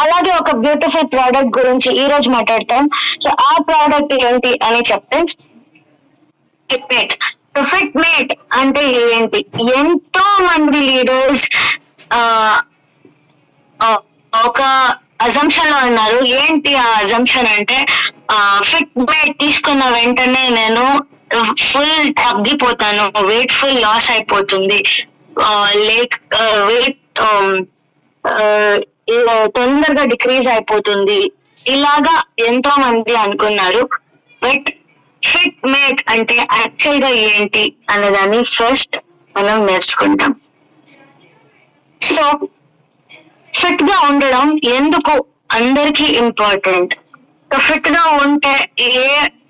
అలాగే ఒక beautiful product గురించి ఈ రోజు మాట్లాడతాం. సో ఆ ప్రోడక్ట్ ఏంటి అని చెప్తే ఫిట్మేట్. ఫిట్మేట్ అంటే ఏంటి? ఎంతో మంది లీడర్స్ ఒక అజంప్షన్ లో ఉన్నారు. ఏంటి ఆ అజంప్షన్ అంటే ఫిట్మేట్ తీసుకున్న వెంటనే నేను ఫుల్ తగ్గిపోతాను, వెయిట్ ఫుల్ లాస్ అయిపోతుంది, లేక్ వెయిట్ తొందరగా డిక్రీజ్ అయిపోతుంది, ఇలాగా ఎంతో మంది అనుకున్నారు. బట్ ఫిట్మేట్ అంటే యాక్చువల్ గా ఏంటి అనేదాన్ని ఫస్ట్ మనం నేర్చుకుంటాం. సో ఫిట్ గా ఉండడం ఎందుకు అందరికి ఇంపార్టెంట్. ఫిట్ గా ఉంటే ఏ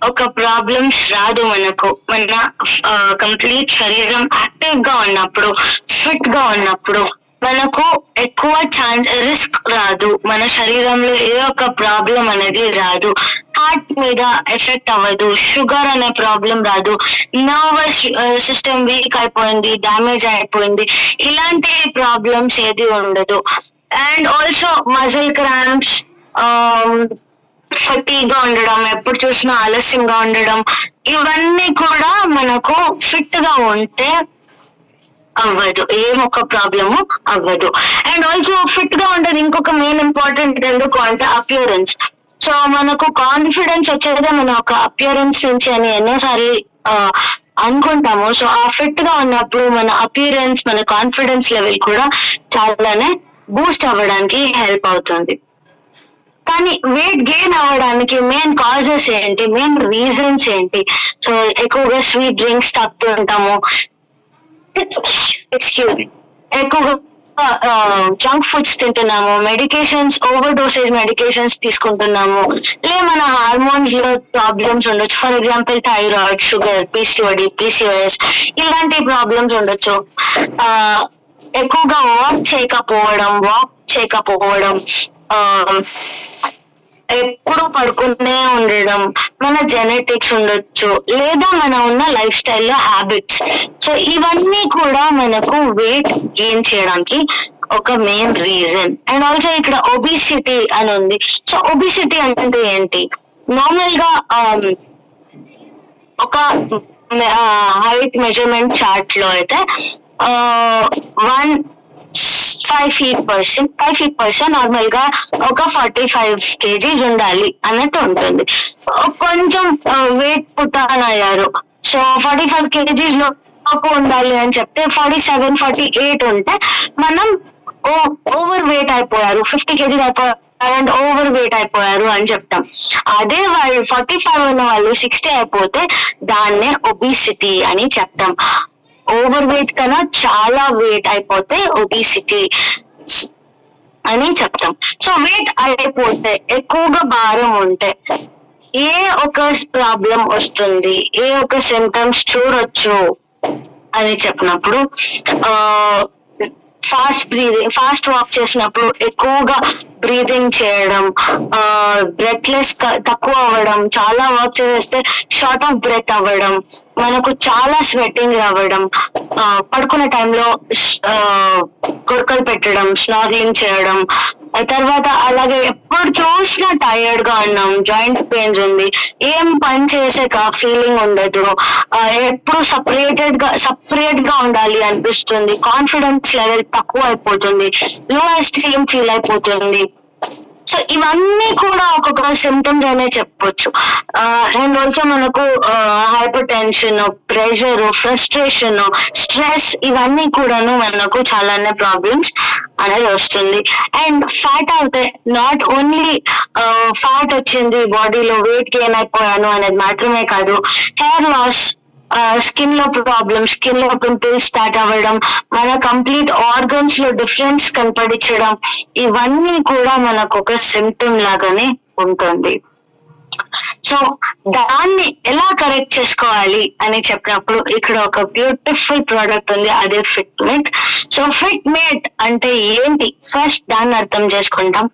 ఒక ప్రాబ్లమ్స్ రాదు మనకు. మన కంప్లీట్ శరీరం యాక్టివ్ గా ఉన్నప్పుడు, ఫిట్ గా ఉన్నప్పుడు మనకు ఎక్కువ రిస్క్ రాదు, మన శరీరంలో ఏ ఒక్క ప్రాబ్లం అనేది రాదు, హార్ట్ మీద ఎఫెక్ట్ అవ్వదు, షుగర్ అనే ప్రాబ్లం రాదు, నర్వస్ సిస్టమ్ వీక్ అయిపోయింది, డ్యామేజ్ అయిపోయింది, ఇలాంటి ప్రాబ్లమ్స్ ఏది ఉండదు. అండ్ ఆల్సో మజిల్ క్రాంప్స్, ఫటీగా ఉండడం, ఎప్పుడు చూసినా ఆలస్యంగా ఉండడం, ఇవన్నీ కూడా మనకు ఫిట్ గా ఉంటే అవ్వదు, ఏమొక ప్రాబ్లము అవ్వదు. అండ్ ఆల్సో ఫిట్ గా ఉండదు ఇంకొక మెయిన్ ఇంపార్టెంట్ ఎందుకు అంటే అపియరెన్స్. సో మనకు కాన్ఫిడెన్స్ వచ్చేదే మన ఒక అపియరెన్స్ నుంచి అని ఎన్నోసారి అనుకుంటాము. సో ఆ ఫిట్ గా ఉన్నప్పుడు మన అపియరెన్స్, మన కాన్ఫిడెన్స్ లెవెల్ కూడా చాలానే బూస్ట్ అవ్వడానికి హెల్ప్ అవుతుంది. కానీ వెయిట్ గెయిన్ అవ్వడానికి మెయిన్ కాజెస్ ఏంటి, మెయిన్ రీజన్స్ ఏంటి? సో ఎక్కువగా స్వీట్ డ్రింక్స్ తాగుతుంటాము, ఎక్కువగా జంక్ ఫుడ్స్ తింటున్నాము, మెడికేషన్స్, ఓవర్ డోసేజ్ మెడికేషన్స్ తీసుకుంటున్నాము, మన హార్మోన్స్ లో ప్రాబ్లమ్స్ ఉండొచ్చు. For example thyroid, sugar, PCOD, PCOS, ఇలాంటి ప్రాబ్లమ్స్ ఉండొచ్చు. ఎక్కువగా వాక్ చేయకపోవడం, ఎప్పుడు పడుకుంటూనే ఉండడం, మన జెనెటిక్స్ ఉండొచ్చు, లేదా మన ఉన్న లైఫ్ స్టైల్లో హ్యాబిట్స్. సో ఇవన్నీ కూడా మనకు వెయిట్ గెయిన్ చేయడానికి ఒక మెయిన్ రీజన్. అండ్ ఆల్సో ఇక్కడ ఒబిసిటీ అని ఉంది. సో ఒబిసిటీ అంటే ఏంటి? నార్మల్ గా ఒక హైట్ మెజర్మెంట్ చార్ట్ లో అయితే 5 feet person నార్మల్ గా ఒక 45 kgs ఉండాలి అన్నట్టు ఉంటుంది. కొంచెం వెయిట్ పుట్టాన్ అయ్యారు, సో 45 kgs లో ఉండాలి అని చెప్తే 47, 48 ఉంటే మనం ఓవర్ వెయిట్ అయిపోయారు, 50 kgs అయిపోయారు అండ్ ఓవర్ వెయిట్ అయిపోయారు అని చెప్తాం. అదే వాళ్ళు 45 ఉన్న వాళ్ళు 60 అయిపోతే దాన్నే ఒబిసిటీ అని చెప్తాం. ఓవర్ వెయిట్ కన్నా చాలా వెయిట్ అయిపోతే ఒబిసిటీ అని చెప్తాం. సో వెయిట్ అయిపోతే, ఎక్కువగా భారం ఉంటే ఏ ఒక ప్రాబ్లం వస్తుంది, ఏ ఒక సిమ్టమ్స్ చూడొచ్చు అని చెప్పినప్పుడు ఫాస్ట్ వాక్ చేసినప్పుడు ఎక్కువగా బ్రీదింగ్ చేయడం, బ్రెత్లెస్ తక్కువ అవ్వడం, చాలా వాక్ చేస్తే షార్ట్ ఆఫ్ బ్రెత్ అవ్వడం, మనకు చాలా స్వెట్టింగ్ రావడం, పడుకునే టైంలో కొరకలు పెట్టడం, స్నార్లింగ్ చేయడం, తర్వాత అలాగే ఎప్పుడు చూసినా టైర్డ్ గా ఉన్నాం, జాయింట్ పెయిన్స్ ఉంది, ఏం పని చేసే ఫీలింగ్ ఉండదు, ఎప్పుడు సపరేట్ గా ఉండాలి అనిపిస్తుంది, కాన్ఫిడెన్స్ లెవెల్ తక్కువ అయిపోతుంది, లో ఎస్టీమ్ ఫీల్ అయిపోతుంది. సో ఇవన్నీ కూడా ఒక్కొక్క సిమ్టమ్స్ అనే చెప్పొచ్చు. అండ్ ఆల్సో మనకు hyper tension, pressure, frustration, stress, ఇవన్నీ కూడాను మనకు చాలానే ప్రాబ్లమ్స్ అనేది వస్తుంది. అండ్ ఫ్యాట్ అవుతే నాట్ ఓన్లీ ఫ్యాట్ వచ్చింది బాడీలో, వెయిట్ గెయిన్ అయిపోయాను అనేది మాత్రమే కాదు, హెయిర్ లాస్, స్కిన్ లో ప్రాబ్లమ్, స్కిన్ లో పింపుల్స్ స్టార్ట్ అవ్వడం, మన కంప్లీట్ ఆర్గన్స్ లో డిఫరెన్స్ కనపడించడం, ఇవన్నీ కూడా మనకు ఒక సిమ్టమ్ లాగానే ఉంటుంది. సో దాన్ని ఎలా కరెక్ట్ చేసుకోవాలి అని చెప్పినప్పుడు ఇక్కడ ఒక బ్యూటిఫుల్ ప్రోడక్ట్ ఉంది, అదే ఫిట్మేట్. సో ఫిట్మేట్ అంటే ఏంటి, ఫస్ట్ దాన్ని అర్థం చేసుకుంటాం.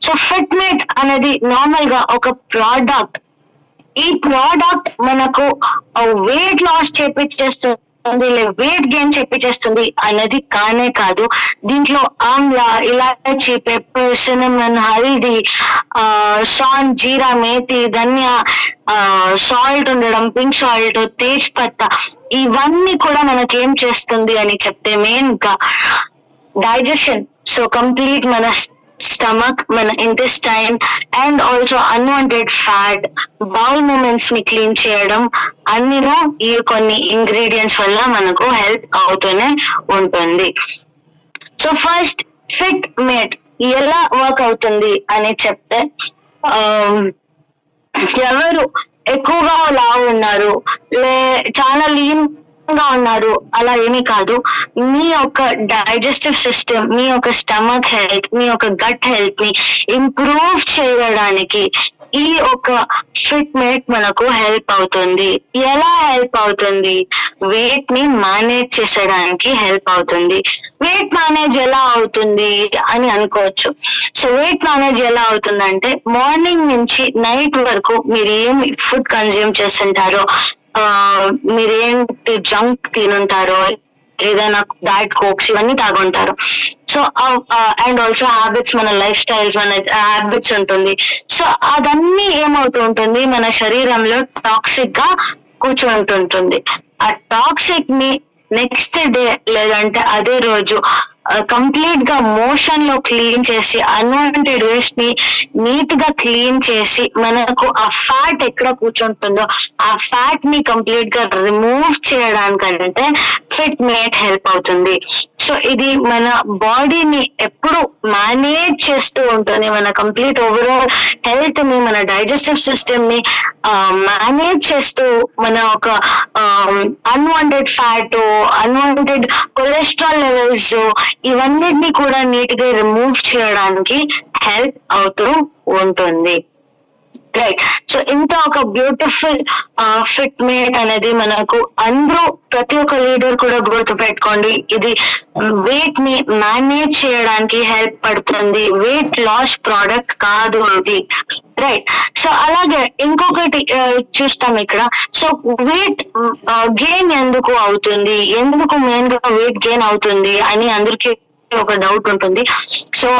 సో ఫిట్మేట్ అనేది నార్మల్ గా ఒక ప్రోడక్ట్. ఈ ప్రోడక్ట్ మనకు వెయిట్ లాస్ చేపిచ్చేస్తుంది వెయిట్ గెయిన్ చేస్తుంది అనేది కానే కాదు. దీంట్లో ఆమ్లా, ఇలాచి, పెప్పర్, సినమన్, హల్దీ, సాన్, జీరా, మేతి, ధనియా, సాల్ట్ ఉండడం, పింక్ సాల్ట్, తేజ్ పత్తా, ఇవన్నీ కూడా మనకేం చేస్తుంది అని చెప్తే మెయిన్ గా డైజెషన్. సో కంప్లీట్ మన స్టమక్, మన intestine and also unwanted fat, bowel movements ని క్లీన్ చేయడం, అన్నిలో ఈ కొన్ని ఇంగ్రీడియంట్స్ వల్ల మనకు హెల్ప్ అవుతూనే ఉంటుంది. సో ఫస్ట్ ఫిట్ మేట్ ఎలా వర్క్ అవుతుంది అని చెప్తే, ఎవరు ఎక్కువగా లావు ఉన్నారు, చాలా లీన్ గా ఉన్నారు అలా ఏమీ కాదు. మీ యొక్క డైజెస్టివ్ సిస్టమ్, మీ యొక్క స్టమక్ హెల్త్, మీ యొక్క గట్ హెల్త్ ని ఇంప్రూవ్ చేయడానికి ఈ ఒక ఫిట్ మేట్ మనకు హెల్ప్ అవుతుంది. ఎలా హెల్ప్ అవుతుంది? వెయిట్ ని మేనేజ్ చేసడానికి హెల్ప్ అవుతుంది. వెయిట్ మేనేజ్ ఎలా అవుతుంది అని అనుకోవచ్చు. సో వెయిట్ మేనేజ్ ఎలా అవుతుందంటే, మార్నింగ్ నుంచి నైట్ వరకు మీరు ఏం ఫుడ్ కన్జ్యూమ్ చేస్తుంటారో, మీరేంటి జంక్ తినుంటారో, ఏదైనా డైట్ కోక్స్ ఇవన్నీ తాగుంటారు. సో అండ్ ఆల్సో హ్యాబిట్స్, మన లైఫ్ స్టైల్స్, మన హ్యాబిట్స్ ఉంటుంది. సో అదన్నీ ఏమవుతూ ఉంటుంది, మన శరీరంలో టాక్సిక్ గా కూర్చుంటుంటుంది. ఆ టాక్సిక్ ని నెక్స్ట్ డే లేదంటే అదే రోజు కంప్లీట్ గా మోషన్ లో క్లీన్ చేసి, అన్వాంటెడ్ వేస్ట్ ని నీట్ గా క్లీన్ చేసి, మనకు ఆ ఫ్యాట్ ఎక్కడ కూర్చుంటుందో ఆ ఫ్యాట్ ని కంప్లీట్ గా రిమూవ్ చేయడానికంటే ఫిట్ మేట్ హెల్ప్ అవుతుంది. సో ఇది మన బాడీని ఎప్పుడు మేనేజ్ చేస్తూ ఉంటుంది. మన కంప్లీట్ ఓవరాల్ హెల్త్ ని, మన డైజెస్టివ్ సిస్టమ్ ని మేనేజ్ చేస్తూ, మన ఒక unwanted fat, unwanted cholesterol levels, ఇవన్నిటిని కూడా నీట్ గా రిమూవ్ చేయడానికి హెల్ప్ అవుతూ ఉంటుంది. రైట్. సో ఇంత ఒక బ్యూటిఫుల్ ఫిట్ మేట్ అనేది మనకు అందరూ, ప్రతి ఒక్క లీడర్ కూడా గుర్తు పెట్టుకోండి, ఇది వెయిట్ ని మేనేజ్ చేయడానికి హెల్ప్ పడుతుంది. వెయిట్ లాస్ ప్రోడక్ట్ కాదు ఇది. రైట్. సో అలాగే ఇంకొకటి చూస్తాం ఇక్కడ. సో వెయిట్ గెయిన్ ఎందుకు అవుతుంది, ఎందుకు మెయిన్ గా వెయిట్ గెయిన్ అవుతుంది అని అందరికీ ఒక డౌట్ ఉంటుంది. సో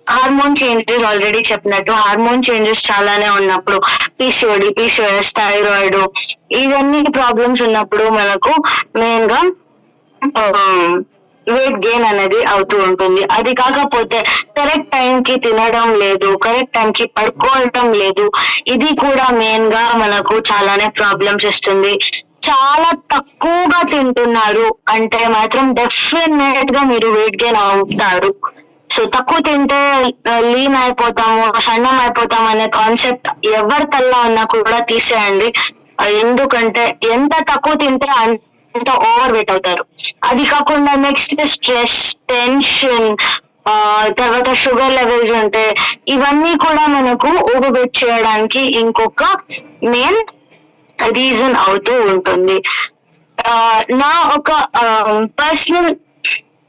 హార్మోన్ చేంజెస్, ఆల్రెడీ చెప్పినట్టు హార్మోన్ చేంజెస్ చాలానే ఉన్నప్పుడు, పీసీఓడి, పీసీఓఎస్, థైరాయిడ్, ఇవన్నీ ప్రాబ్లమ్స్ ఉన్నప్పుడు మనకు మెయిన్ గా వెయిట్ గెయిన్ అనేది అవుతూ ఉంటుంది. అది కాకపోతే కరెక్ట్ టైం కి తినడం లేదు, కరెక్ట్ టైం కి పడుకోవడం లేదు, ఇది కూడా మెయిన్ గా మనకు చాలానే ప్రాబ్లమ్స్ ఇస్తుంది. చాలా తక్కువగా తింటున్నారు అంటే మాత్రం డెఫినెట్ గా మీరు వెయిట్ గెయిన్ అవుతారు. సో తక్కువ తింటే లీన్ అయిపోతాము, సన్నం అయిపోతాము అనే కాన్సెప్ట్ ఎవరి తల్లో ఉన్నా కూడా తీసేయండి. ఎందుకంటే ఎంత తక్కువ తింటే అంత ఓవర్ వెయిట్ అవుతారు. అది కాకుండా నెక్స్ట్ స్ట్రెస్, టెన్షన్, తర్వాత షుగర్ లెవెల్స్ ఉంటే ఇవన్నీ కూడా మనకు ఓవర్ వెయిట్ చేయడానికి ఇంకొక మెయిన్ రీజన్ అవుతూ ఉంటుంది. నా ఒక పర్సనల్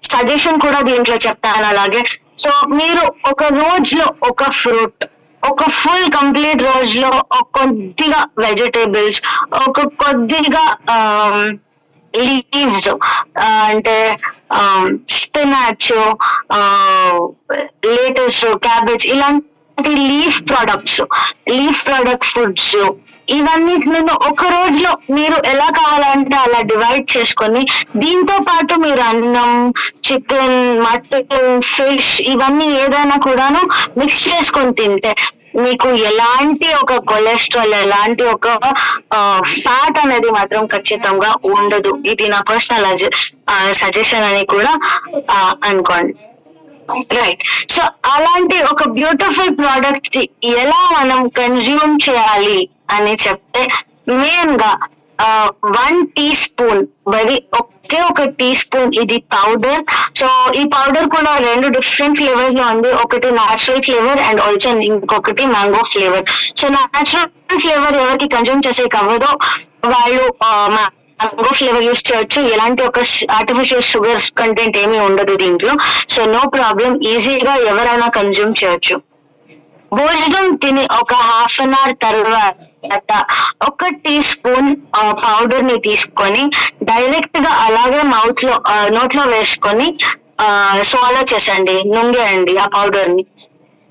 సజెషన్ కూడా దీంట్లో చెప్తాను. అలాగే సో మీరు ఒక రోజులో ఒక ఫ్రూట్, ఒక ఫుల్ కంప్లీట్ రోజులో కొద్దిగా వెజిటేబుల్స్, ఒక కొద్దిగా లీవ్స్ అంటే స్పినాచ్, లేటస్, క్యాబేజ్, ఇలాంటి లీఫ్ ప్రొడక్ట్ ఫుడ్స్, ఇవన్నిటిని ఒక రోజులో మీరు ఎలా కావాలంటే అలా డివైడ్ చేసుకొని, దీంతో పాటు మీరు అన్నం, చికెన్, మటన్, ఫిష్ ఇవన్నీ ఏదైనా కూడాను మిక్స్ చేసుకొని తింటే మీకు ఎలాంటి ఒక కొలెస్ట్రాల్, ఎలాంటి ఒక ఫ్యాట్ అనేది మాత్రం ఖచ్చితంగా ఉండదు. ఇది నా పర్సనల్ సజెషన్ అని కూడా అనుకోండి. రైట్. సో అలాంటి ఒక బ్యూటిఫుల్ ప్రోడక్ట్ ఎలా మనం కన్జ్యూమ్ చేయాలి అని చెప్తే, మెయిన్ గా 1 టీ స్పూన్, ఒకే ఒక టీ స్పూన్ ఇది పౌడర్. సో ఈ పౌడర్ కూడా 2 డిఫరెంట్ ఫ్లేవర్స్ లో ఉంది. ఒకటి న్యాచురల్ ఫ్లేవర్ అండ్ ఆల్సో ఇంకొకటి mango flavour. So natural flavour ఎవరికి కన్జ్యూమ్ చేసే అవ్వదో వాళ్ళు మ్యాంగో ఫ్లేవర్ యూస్ చేయొచ్చు. ఎలాంటి ఒక ఆర్టిఫిషియల్ షుగర్స్ కంటెంట్ ఏమీ ఉండదు దీంట్లో. సో నో ప్రాబ్లం, ఈజీగా ఎవరైనా కన్జ్యూమ్ చేయొచ్చు. భోజనం తిని ఒక హాఫ్ అన్ అవర్ తర్వాత 1 టీ స్పూన్ పౌడర్ ని తీసుకొని డైరెక్ట్ గా అలాగే నోట్లో వేసుకొని స్వాలో చేసండి, నుంగేయండి ఆ పౌడర్ ని.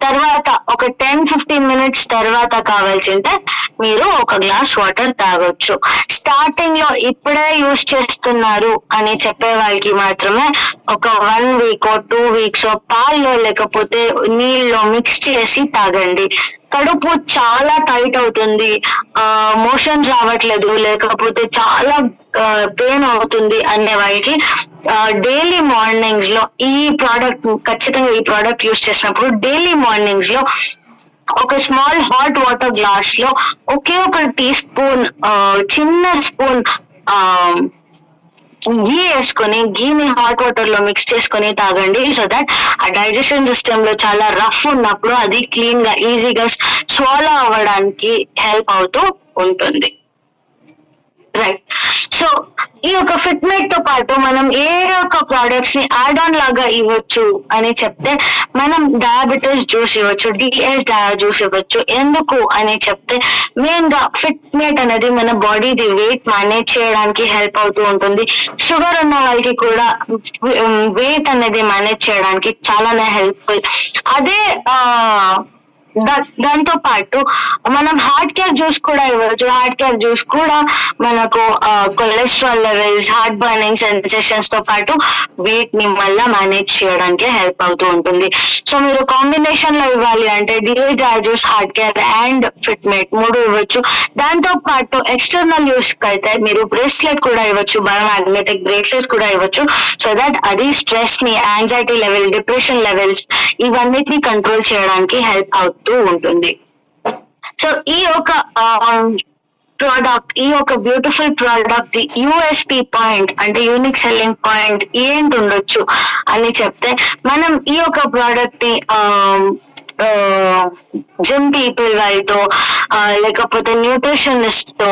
తర్వాత ఒక 10-15 మినిట్స్ తర్వాత కావాల్సింటే మీరు ఒక గ్లాస్ వాటర్ తాగొచ్చు. స్టార్టింగ్ లో ఇప్పుడే యూజ్ చేస్తున్నారు అని చెప్పే వాళ్ళకి మాత్రమే ఒక 1 వీక్ 2 వీక్స్ పాల్లో లేకపోతే నీళ్ళలో మిక్స్ చేసి తాగండి. కడుపు చాలా టైట్ అవుతుంది, మోషన్స్ రావట్లేదు, లేకపోతే చాలా పెయిన్ అవుతుంది అనే వాళ్ళకి డైలీ మార్నింగ్స్ లో ఖచ్చితంగా ఈ ప్రోడక్ట్ యూజ్ చేసినప్పుడు డైలీ మార్నింగ్స్ లో ఒక స్మాల్ హాట్ వాటర్ గ్లాస్ లో ఒకే ఒక టీ స్పూన్ చిన్న స్పూన్ ఘీ వేసుకొని ఘీని హాట్ వాటర్ లో మిక్స్ చేసుకొని తాగండి. సో దట్ ఆ డైజెషన్ సిస్టమ్ లో చాలా రఫ్ ఉన్నప్పుడు అది క్లీన్ గా ఈజీగా స్వాలో అవ్వడానికి హెల్ప్ అవుతూ ఉంటుంది. రైట్. సో ఈ యొక్క ఫిట్మేట్ తో పాటు మనం ఏ ఒక్క ప్రోడక్ట్స్ ని యాడ్ ఆన్ లాగా ఇవ్వచ్చు అని చెప్తే మనం డయాబెటీస్ జ్యూస్ ఇవ్వచ్చు, డిఎస్ జ్యూస్ ఇవ్వచ్చు. ఎందుకు అని చెప్తే మెయిన్ గా ఫిట్మేట్ అనేది మన బాడీది వెయిట్ మేనేజ్ చేయడానికి హెల్ప్ అవుతూ ఉంటుంది. షుగర్ ఉన్న వాళ్ళకి కూడా వెయిట్ అనేది మేనేజ్ చేయడానికి చాలానే హెల్ప్ఫుల్. అదే దాంతో పాటు మనం హార్ట్ కేర్ జ్యూస్ కూడా ఇవ్వచ్చు. హార్ట్ కేర్ జ్యూస్ కూడా మనకు cholesterol levels, heart burning sensations తో పాటు వెయిట్ ని మళ్ళా మేనేజ్ చేయడానికి హెల్ప్ అవుతూ ఉంటుంది. సో మీరు కాంబినేషన్ లో ఇవ్వాలి అంటే DI juice, heart care and Fitmate 3 ఇవ్వచ్చు. దాంతో పాటు ఎక్స్టర్నల్ యూస్ అయితే మీరు బ్రేస్లెట్ కూడా ఇవ్వచ్చు, బయోమాగ్నెటిక్ బ్రేస్లెట్ కూడా ఇవ్వచ్చు. సో దట్ అది స్ట్రెస్ ని, యాంగ్జైటీ లెవెల్, డిప్రెషన్ లెవెల్స్ ఇవన్నిటిని కంట్రోల్ చేయడానికి హెల్ప్ అవుతుంది ఉంటుంది. సో ఈ యొక్క ఈ యొక్క బ్యూటిఫుల్ ప్రోడక్ట్ యూఎస్పి పాయింట్ అంటే యూనిక్ సెల్లింగ్ పాయింట్ ఏంటి ఉండొచ్చు అని చెప్తే మనం ఈ యొక్క ప్రోడక్ట్ ని జిమ్ పీపుల్ వాళ్ళతో లేకపోతే న్యూట్రిషనిస్ట్ తో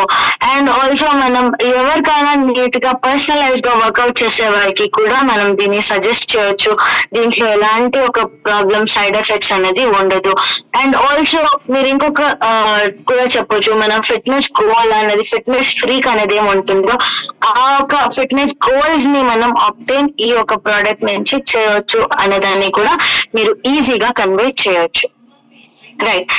అండ్ ఆల్సో మనం ఎవరికైనా నీట్ గా పర్సనలైజ్ గా వర్కౌట్ చేసే వారికి కూడా మనం దీన్ని సజెస్ట్ చేయొచ్చు. దీంట్లో ఎలాంటి ఒక ప్రాబ్లమ్, సైడ్ ఎఫెక్ట్స్ అనేది ఉండదు. అండ్ ఆల్సో మీరు ఇంకొక కూడా చెప్పొచ్చు, మనం ఫిట్నెస్ గోల్ అనేది, ఫిట్నెస్ ఫ్రీక్ అనేది ఏముంటుందో ఆ ఒక ఫిట్నెస్ గోల్స్ ని మనం ఆబ్టైన్ ఈ ఒక ప్రోడక్ట్ నుంచి చేయొచ్చు అనేదాన్ని కూడా మీరు ఈజీగా కన్వే చేయొచ్చు. రైట్.